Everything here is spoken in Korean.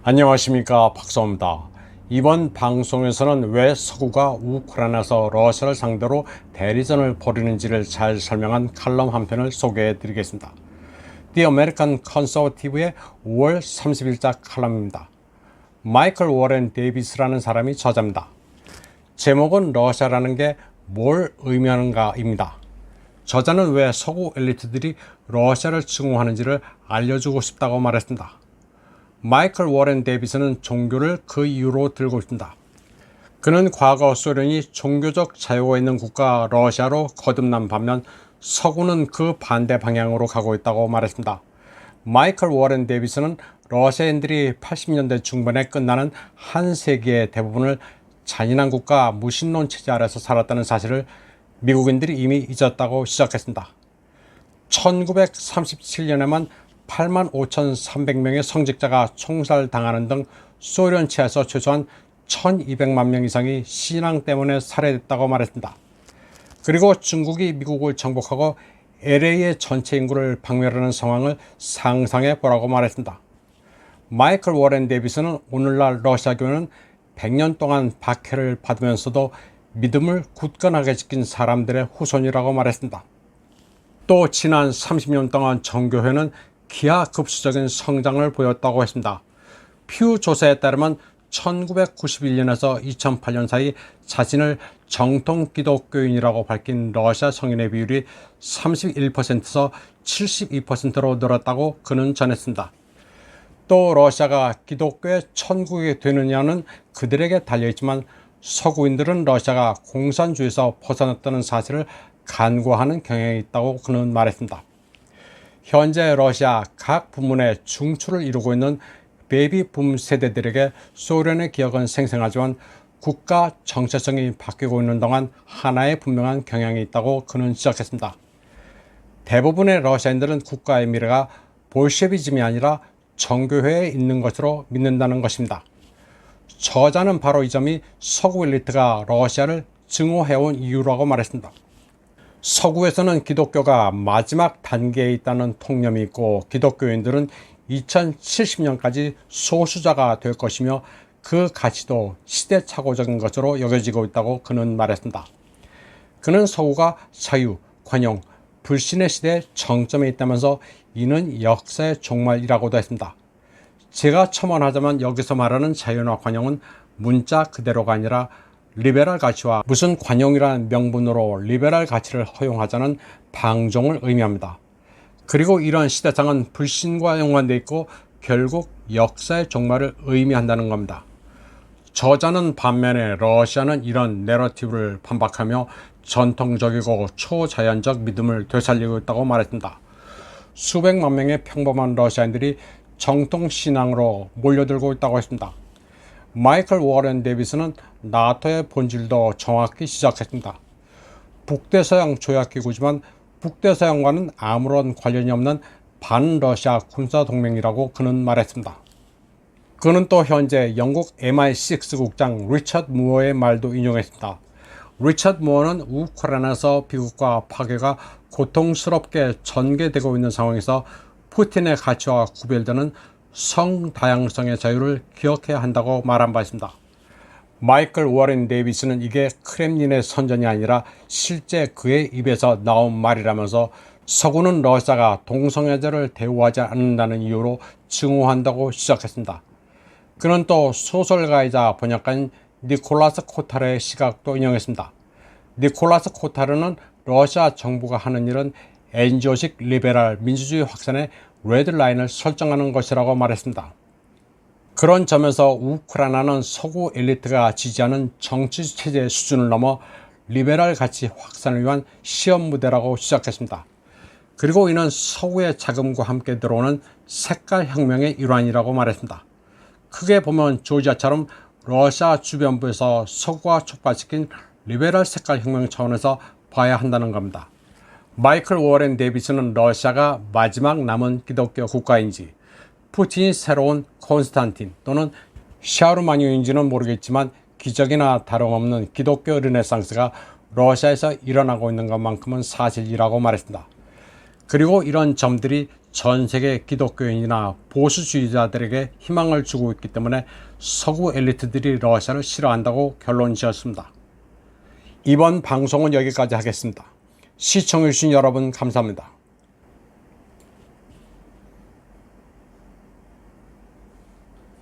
안녕하십니까, 박사입니다. 이번 방송에서는 왜 서구가 우크라이나에서 러시아를 상대로 대리전을 벌이는지를 잘 설명한 칼럼 한 편을 소개해 드리겠습니다. The American Conservative의 5월 30일자 칼럼입니다. 마이클 워렌 데이비스라는 사람이 저자입니다. 제목은 러시아라는 게 뭘 의미하는가입니다. 저자는 왜 서구 엘리트들이 러시아를 증오하는지를 알려주고 싶다고 말했습니다. 마이클 워렌 데이비스는 종교를 그 이유로 들고 있습니다. 그는 과거 소련이 종교적 자유가 있는 국가 러시아로 거듭난 반면 서구는 그 반대 방향으로 가고 있다고 말했습니다. 마이클 워렌 데이비스는 러시아인들이 80년대 중반에 끝나는 한 세기의 대부분을 잔인한 국가 무신론 체제 아래서 살았다는 사실을 미국인들이 이미 잊었다고 시작했습니다. 1937년에만 85,300명의 성직자가 총살당하는 등 소련체에서 최소한 1,200만 명 이상이 신앙 때문에 살해됐다고 말했습니다. 그리고 중국이 미국을 정복하고 LA의 전체 인구를 박멸하는 상황을 상상해 보라고 말했습니다. 마이클 워렌 데이비스는 오늘날 러시아교는 100년 동안 박해를 받으면서도 믿음을 굳건하게 지킨 사람들의 후손이라고 말했습니다. 또 지난 30년 동안 정교회는 기하급수적인 성장을 보였다고 했습니다. 퓨 조사에 따르면 1991년에서 2008년 사이 자신을 정통 기독교인이라고 밝힌 러시아 성인의 비율이 31%에서 72%로 늘었다고 그는 전했습니다. 또 러시아가 기독교의 천국이 되느냐는 그들에게 달려있지만 서구인들은 러시아가 공산주의에서 벗어났다는 사실을 간과하는 경향이 있다고 그는 말했습니다. 현재 러시아 각 부문의 중추를 이루고 있는 베이비붐 세대들에게 소련의 기억은 생생하지만 국가 정체성이 바뀌고 있는 동안 하나의 분명한 경향이 있다고 그는 지적했습니다. 대부분의 러시아인들은 국가의 미래가 볼셰비즘이 아니라 정교회에 있는 것으로 믿는다는 것입니다. 저자는 바로 이 점이 서구 엘리트가 러시아를 증오해온 이유라고 말했습니다. 서구에서는 기독교가 마지막 단계에 있다는 통념이 있고 기독교인들은 2070년까지 소수자가 될 것이며 그 가치도 시대착오적인 것으로 여겨지고 있다고 그는 말했습니다. 그는 서구가 자유, 관용, 불신의 시대의 정점에 있다면서 이는 역사의 종말이라고도 했습니다. 제가 첨언하자면 여기서 말하는 자유나 관용은 문자 그대로가 아니라 리베랄 가치와 무슨 관용이라는 명분으로 리베랄 가치를 허용하자는 방종을 의미합니다. 그리고 이런 시대상은 불신과 연관되어 있고 결국 역사의 종말을 의미한다는 겁니다. 저자는 반면에 러시아는 이런 내러티브를 반박하며 전통적이고 초자연적 믿음을 되살리고 있다고 말했습니다. 수백만 명의 평범한 러시아인들이 정통신앙으로 몰려들고 있다고 했습니다. 마이클 워렌 데이비스는 나토의 본질도 정확히 지적했습니다. 북대서양 조약기구지만 북대서양과는 아무런 관련이 없는 반러시아 군사동맹이라고 그는 말했습니다. 그는 또 현재 영국 MI6 국장 리처드 무어의 말도 인용했습니다. 리처드 무어는 우크라이나에서 비극과 파괴가 고통스럽게 전개되고 있는 상황에서 푸틴의 가치와 구별되는 성다양성의 자유를 기억해야 한다고 말한 바 있습니다. 마이클 워렌 데이비스는 이게 크렘린의 선전이 아니라 실제 그의 입에서 나온 말이라면서 서구는 러시아가 동성애자를 대우하지 않는다는 이유로 증오한다고 시작했습니다. 그는 또 소설가이자 번역가인 니콜라스 코타르의 시각도 인용했습니다. 니콜라스 코타르는 러시아 정부가 하는 일은 엔지오식 리베랄 민주주의 확산의 레드라인을 설정하는 것이라고 말했습니다. 그런 점에서 우크라이나는 서구 엘리트가 지지하는 정치체제 수준을 넘어 리베랄 가치 확산을 위한 시험 무대라고 시작했습니다. 그리고 이는 서구의 자금과 함께 들어오는 색깔 혁명의 일환이라고 말했습니다. 크게 보면 조지아처럼 러시아 주변부에서 서구가 촉발시킨 리베랄 색깔 혁명 차원에서 봐야 한다는 겁니다. 마이클 워렌 데이비스는 러시아가 마지막 남은 기독교 국가인지 푸틴이 새로운 콘스탄틴 또는 샤르마니오인지는 모르겠지만 기적이나 다름없는 기독교 르네상스가 러시아에서 일어나고 있는 것만큼은 사실이라고 말했습니다. 그리고 이런 점들이 전 세계 기독교인이나 보수주의자들에게 희망을 주고 있기 때문에 서구 엘리트들이 러시아를 싫어한다고 결론 지었습니다. 이번 방송은 여기까지 하겠습니다. 시청해주신 여러분 감사합니다.